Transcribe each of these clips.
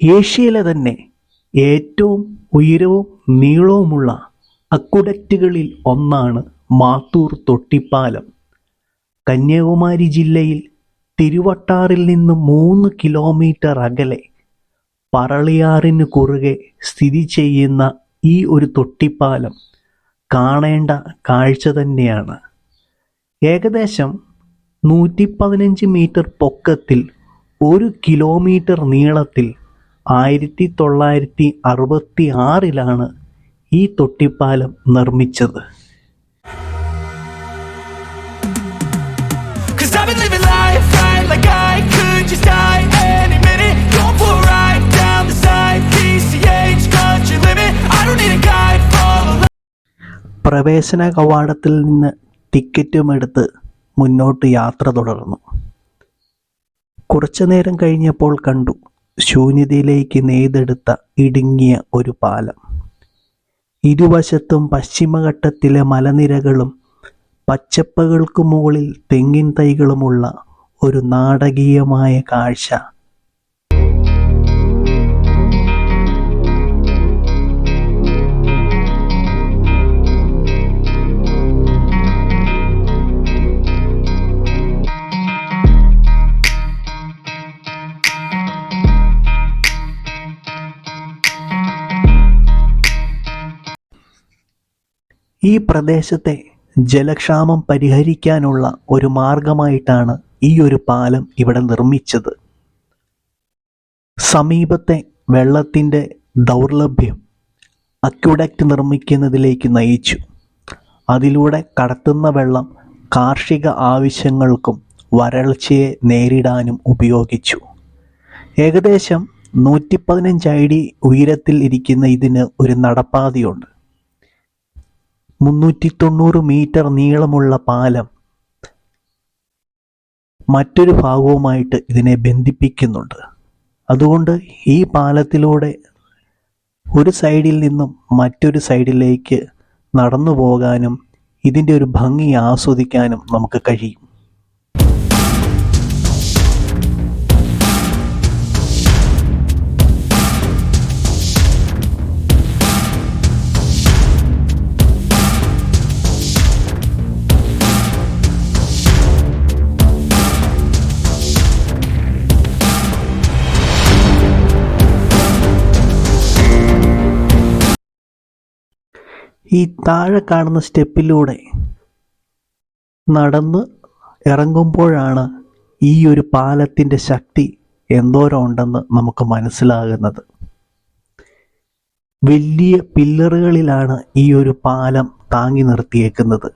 ഏഷ്യയിലെ തന്നെ ഏറ്റവും ഉയരവും നീളവുമുള്ള അക്വഡക്റ്റുകളിൽ ഒന്നാണ് മാത്തൂർ തൊട്ടിപ്പാലം. കന്യാകുമാരി ജില്ലയിൽ തിരുവട്ടാറിൽ നിന്ന് 3 കിലോമീറ്റർ അകലെ പറളിയാറിന് കുറുകെ സ്ഥിതി ചെയ്യുന്ന ഈ ഒരു തൊട്ടിപ്പാലം കാണേണ്ട കാഴ്ച തന്നെയാണ്. ഏകദേശം 115 മീറ്റർ പൊക്കത്തിൽ 1 കിലോമീറ്റർ നീളത്തിൽ 1966 ഈ തൊട്ടിപ്പാലം നിർമ്മിച്ചത്. പ്രവേശന കവാടത്തിൽ നിന്ന് ടിക്കറ്റുമെടുത്ത് മുന്നോട്ട് യാത്ര തുടർന്നു. കുറച്ചു നേരം കഴിഞ്ഞപ്പോൾ കണ്ടു ശൂന്യതയിലേക്ക് നെയ്തെടുത്ത ഇടുങ്ങിയ ഒരു പാലം. ഇരുവശത്തും പശ്ചിമഘട്ടത്തിലെ മലനിരകളും പച്ചപ്പുകൾക്ക് മുകളിൽ തെങ്ങിൻ തൈകളുമുള്ള ഒരു നാടകീയമായ കാഴ്ച. ഈ പ്രദേശത്തെ ജലക്ഷാമം പരിഹരിക്കാനുള്ള ഒരു മാർഗമായിട്ടാണ് ഈ ഒരു പാലം ഇവിടെ നിർമ്മിച്ചത്. സമീപത്തെ വെള്ളത്തിൻ്റെ ദൗർലഭ്യം അക്വഡക്റ്റ് നിർമ്മിക്കുന്നതിലേക്ക് നയിച്ചു. അതിലൂടെ കടത്തുന്ന വെള്ളം കാർഷിക ആവശ്യങ്ങൾക്കും വരൾച്ചയെ നേരിടാനും ഉപയോഗിച്ചു. ഏകദേശം 115 അടി ഉയരത്തിൽ ഇരിക്കുന്ന ഇതിന് ഒരു നടപ്പാതയുണ്ട്. 390 മീറ്റർ നീളമുള്ള പാലം മറ്റൊരു ഭാഗവുമായിട്ട് ഇതിനെ ബന്ധിപ്പിക്കുന്നുണ്ട്. അതുകൊണ്ട് ഈ പാലത്തിലൂടെ ഒരു സൈഡിൽ നിന്നും മറ്റൊരു സൈഡിലേക്ക് നടന്നു പോകാനും ഇതിൻ്റെ ഒരു ഭംഗി ആസ്വദിക്കാനും നമുക്ക് കഴിയും. ഈ താഴെ കാണുന്ന സ്റ്റെപ്പിലൂടെ നടന്ന് ഇറങ്ങുമ്പോഴാണ് ഈ ഒരു പാലത്തിൻ്റെ ശക്തി എന്തോരം ഉണ്ടെന്ന് നമുക്ക് മനസ്സിലാകുന്നത്. വലിയ പില്ലറുകളിലാണ് ഈ ഒരു പാലം താങ്ങി നിർത്തിയേക്കുന്നത്.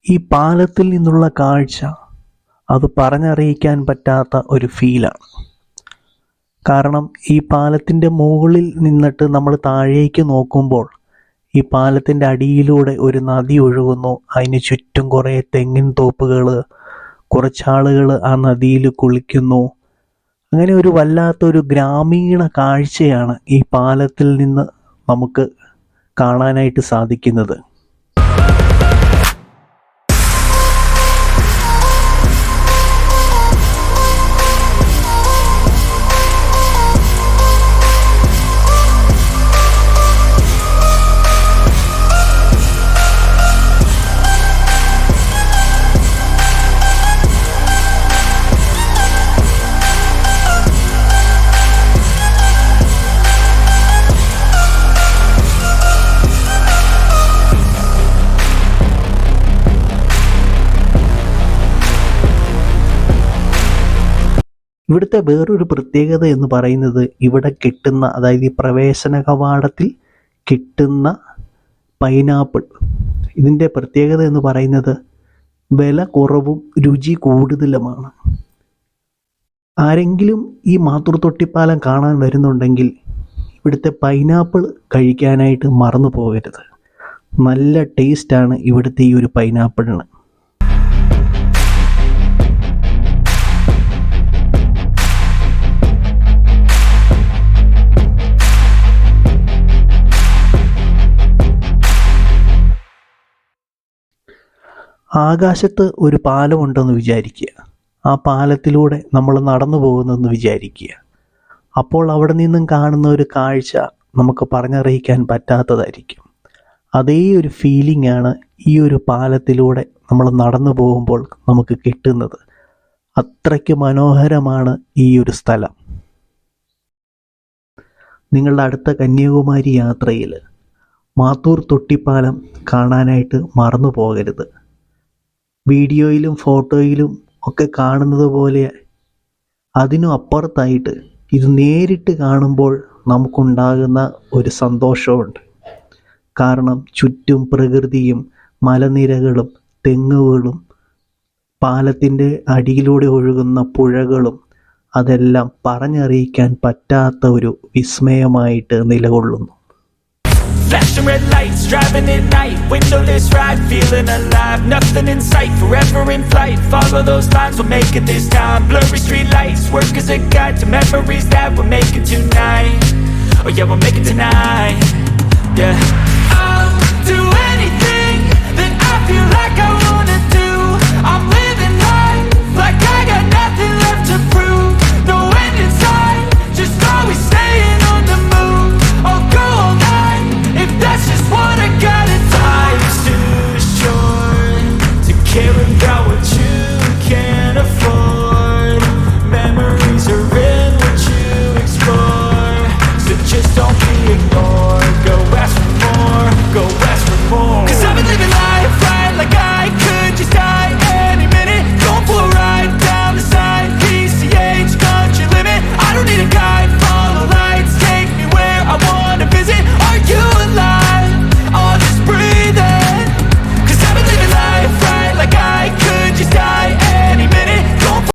ഈ പാലത്തിൽ നിന്നുള്ള കാഴ്ച അത് പറഞ്ഞറിയിക്കാൻ പറ്റാത്ത ഒരു ഫീലാണ്. കാരണം ഈ പാലത്തിൻ്റെ മുകളിൽ നിന്നിട്ട് നമ്മൾ താഴേക്ക് നോക്കുമ്പോൾ ഈ പാലത്തിൻ്റെ അടിയിലൂടെ ഒരു നദി ഒഴുകുന്നു. അതിന് ചുറ്റും കുറേ തെങ്ങിൻ തോപ്പുകൾ, കുറച്ചാളുകൾ ആ നദിയിൽ കുളിക്കുന്നു. അങ്ങനെ ഒരു വല്ലാത്തൊരു ഗ്രാമീണ കാഴ്ചയാണ് ഈ പാലത്തിൽ നിന്ന് നമുക്ക് കാണാനായിട്ട് സാധിക്കുന്നത്. ഇവിടുത്തെ വേറൊരു പ്രത്യേകത എന്ന് പറയുന്നത് ഇവിടെ കിട്ടുന്ന, അതായത് ഈ പ്രവേശന കവാടത്തിൽ കിട്ടുന്ന പൈനാപ്പിൾ, ഇതിൻ്റെ പ്രത്യേകത എന്ന് പറയുന്നത് വില കുറവും രുചി കൂടുതലുമാണ്. ആരെങ്കിലും ഈ മാത്തൂർ തൊട്ടിപ്പാലം കാണാൻ വരുന്നുണ്ടെങ്കിൽ ഇവിടുത്തെ പൈനാപ്പിൾ കഴിക്കാനായിട്ട് മറന്നു പോകരുത്. നല്ല ടേസ്റ്റാണ് ഇവിടുത്തെ ഈ ഒരു പൈനാപ്പിളിന്. ആകാശത്ത് ഒരു പാലമുണ്ടെന്ന് വിചാരിക്കുക. ആ പാലത്തിലൂടെ നമ്മൾ നടന്നു പോകുന്നെന്ന് വിചാരിക്കുക. അപ്പോൾ അവിടെ നിന്നും കാണുന്ന ഒരു കാഴ്ച നമുക്ക് പറഞ്ഞറിയിക്കാൻ പറ്റാത്തതായിരിക്കും. അതേ ഒരു ഫീലിംഗ് ആണ് ഈ ഒരു പാലത്തിലൂടെ നമ്മൾ നടന്നു പോകുമ്പോൾ നമുക്ക് കിട്ടുന്നത്. അത്രയ്ക്ക് മനോഹരമാണ് ഈ ഒരു സ്ഥലം. നിങ്ങളുടെ അടുത്ത കന്യാകുമാരി യാത്രയിൽ മാത്തൂർ തൊട്ടിപ്പാലം കാണാനായിട്ട് മറന്നു പോകരുത്. വീഡിയോയിലും ഫോട്ടോയിലും ഒക്കെ കാണുന്നത് പോലെ അതിനും അപ്പുറത്തായിട്ട് ഇത് നേരിട്ട് കാണുമ്പോൾ നമുക്കുണ്ടാകുന്ന ഒരു സന്തോഷമുണ്ട്. കാരണം ചുറ്റും പ്രകൃതിയും മലനിരകളും തെങ്ങുകളും പാലത്തിൻ്റെ അടിയിലൂടെ ഒഴുകുന്ന പുഴകളും അതെല്ലാം പറഞ്ഞറിയിക്കാൻ പറ്റാത്ത ഒരു വിസ്മയമായിട്ട് നിലകൊള്ളുന്നു. Flashing red lights, driving at night, windowless ride, feeling alive, nothing in sight, forever in flight, follow those lines, we'll make it this time, blurry street lights, work as a guide to memories that we're making tonight, oh yeah, we'll make it tonight, yeah. I'll do anything that I feel like I wanna do, I'm